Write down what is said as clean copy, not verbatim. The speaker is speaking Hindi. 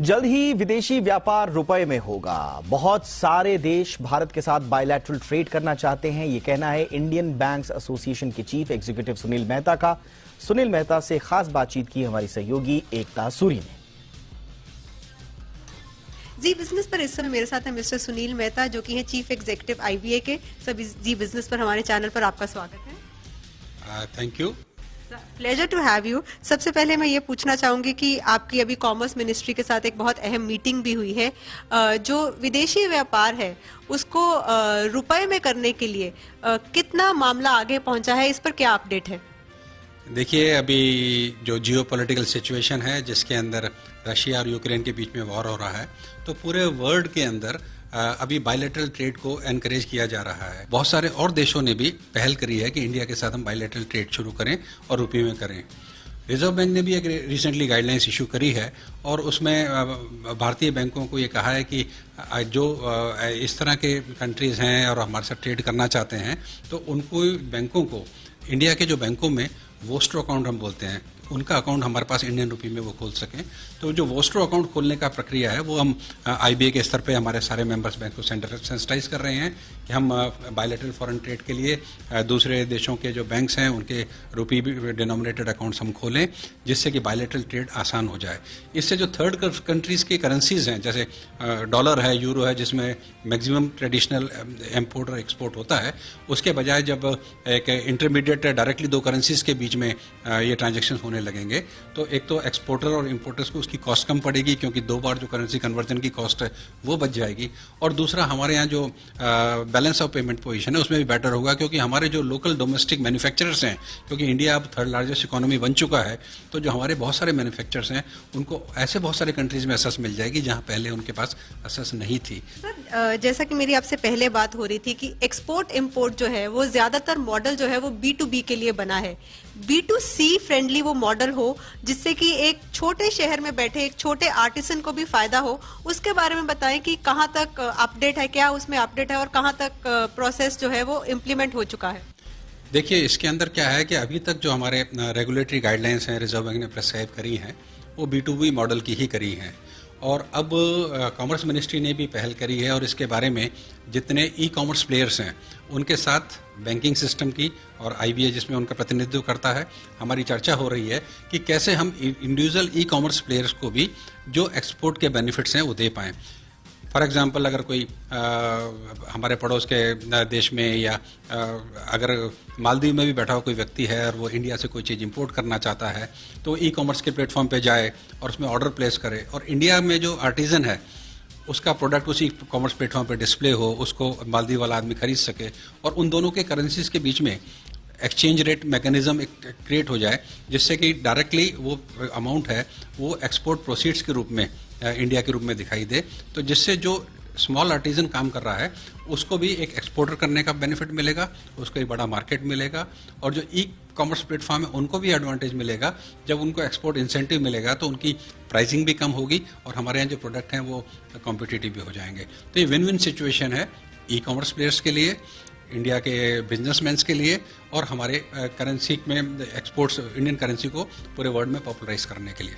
जल्द ही विदेशी व्यापार रुपए में होगा। बहुत सारे देश भारत के साथ बायलैटरल ट्रेड करना चाहते हैं, ये कहना है इंडियन बैंक्स एसोसिएशन के चीफ एग्जीक्यूटिव सुनील मेहता का। सुनील मेहता से खास बातचीत की हमारी सहयोगी एकता सूरी ने। जी बिजनेस पर इस समय मेरे साथ है मिस्टर सुनील मेहता, जो कि है चीफ एग्जीक्यूटिव आईबीए के। सभी जी बिजनेस पर हमारे चैनल पर आपका स्वागत है। Thank you. Pleasure to have you. सबसे पहले मैं ये पूछना चाहूंगी कि आपकी अभी कॉमर्स मिनिस्ट्री के साथ एक बहुत अहम मीटिंग भी हुई है। जो विदेशी व्यापार है उसको रुपए में करने के लिए कितना मामला आगे पहुंचा है, इस पर क्या अपडेट है? देखिए, अभी जो जियोपॉलिटिकल सिचुएशन है जिसके अंदर रशिया और यूक्रेन के बीच में वॉर हो रहा है, तो पूरे वर्ल्ड के अंदर अभी बायलैटरल ट्रेड को एनकरेज किया जा रहा है। बहुत सारे और देशों ने भी पहल करी है कि इंडिया के साथ हम बायलैटरल ट्रेड शुरू करें और रुपये में करें। रिजर्व बैंक ने भी एक रिसेंटली गाइडलाइंस इशू करी है और उसमें भारतीय बैंकों को ये कहा है कि जो इस तरह के कंट्रीज हैं और हमारे साथ ट्रेड करना चाहते हैं, तो उनको बैंकों को इंडिया के जो बैंकों में वोस्ट्रो अकाउंट हम बोलते हैं, उनका अकाउंट हमारे पास इंडियन रुपये में वो खोल सकें। तो जो वोस्ट्रो अकाउंट खोलने का प्रक्रिया है वो हम आईबीए के स्तर पे हमारे सारे मेंबर्स बैंक को सेंसिटाइज कर रहे हैं कि हम बायलैटरल फॉरेन ट्रेड के लिए दूसरे देशों के जो बैंक्स हैं उनके रुपये डिनोमिनेटेड अकाउंट्स हम खोलें, जिससे कि बायलैटरल ट्रेड आसान हो जाए। इससे जो थर्ड कंट्रीज की करेंसीज हैं, जैसे डॉलर है, यूरो है, जिसमें मैक्सिमम ट्रेडिशनल इम्पोर्ट और एक्सपोर्ट होता है, उसके बजाय जब एक इंटरमीडिएट डायरेक्टली दो करेंसीज के बीच में ये ट्रांजेक्शन होने लगेंगे, तो एक तो एक्सपोर्टर और इंपोर्टर्स को उसकी कॉस्ट कम पड़ेगी, क्योंकि दो बार जो करेंसी कन्वर्जन की कॉस्ट है वो बच जाएगी। और दूसरा, हमारे यहाँ जो बैलेंस ऑफ पेमेंट पोजीशन है उसमें भी बेटर होगा, क्योंकि हमारे जो लोकल डोमेस्टिक मैन्युफैक्चरर्स हैं, क्योंकि इंडिया अब थर्ड लार्जेस्ट इकोनॉमी बन चुका है, तो जो हमारे बहुत सारे मैन्युफैक्चरर्स हैं उनको ऐसे बहुत सारे कंट्रीज में एसेस मिल जाएगी जहाँ पहले उनके पास एसेस नहीं थी। सर, जैसा कि मेरी आपसे पहले बात हो रही थी कि एक्सपोर्ट इम्पोर्ट जो है वो ज्यादातर मॉडल जो है वो B2B के लिए बना है, B2C फ्रेंडली वो मॉडल हो, जिससे कि एक छोटे शहर में बैठे एक छोटे आर्टिसन को भी फायदा हो। उसके बारे में बताएं कि कहां तक अपडेट है, क्या उसमें अपडेट है और कहां तक प्रोसेस जो है वो इम्प्लीमेंट हो चुका है? देखिए, इसके अंदर क्या है कि अभी तक जो हमारे रेगुलेटरी गाइडलाइंस हैं रिजर्व बैंक ने प्रिस्क्राइब करी हैं वो B2B मॉडल की ही करी हैं। और अब कॉमर्स मिनिस्ट्री ने भी पहल करी है और इसके बारे में जितने ई कॉमर्स प्लेयर्स हैं उनके साथ बैंकिंग सिस्टम की और आईबीए जिसमें उनका प्रतिनिधित्व करता है, हमारी चर्चा हो रही है कि कैसे हम इंडिविजुअल ई कॉमर्स प्लेयर्स को भी जो एक्सपोर्ट के बेनिफिट्स हैं वो दे पाएँ। फॉर एग्जांपल, अगर कोई हमारे पड़ोस के देश में या अगर मालदीव में भी बैठा हुआ कोई व्यक्ति है और वो इंडिया से कोई चीज़ इंपोर्ट करना चाहता है, तो ई कॉमर्स के प्लेटफॉर्म पे जाए और उसमें ऑर्डर प्लेस करे, और इंडिया में जो आर्टिजन है उसका प्रोडक्ट उसी कॉमर्स प्लेटफॉर्म पे डिस्प्ले हो, उसको मालदीव वाला आदमी खरीद सके, और उन दोनों के करेंसीज के बीच में एक्सचेंज रेट मैकेनिज्म क्रिएट हो जाए, जिससे कि डायरेक्टली वो अमाउंट है वो एक्सपोर्ट प्रोसीड्स के रूप में इंडिया के रूप में दिखाई दे। तो जिससे जो स्मॉल आर्टिजन काम कर रहा है उसको भी एक एक्सपोर्टर करने का बेनिफिट मिलेगा, उसको एक बड़ा मार्केट मिलेगा, और जो ई कॉमर्स प्लेटफॉर्म है उनको भी एडवांटेज मिलेगा। जब उनको एक्सपोर्ट इंसेंटिव मिलेगा तो उनकी प्राइसिंग भी कम होगी और हमारे यहाँ जो प्रोडक्ट हैं वो कॉम्पिटिटिव भी हो जाएंगे। तो ये विन विन सिचुएशन है ई कॉमर्स प्लेयर्स के लिए, इंडिया के बिजनेसमैन के लिए, और हमारे करेंसी में एक्सपोर्ट्स इंडियन करेंसी को पूरे वर्ल्ड में पॉपुलराइज करने के लिए।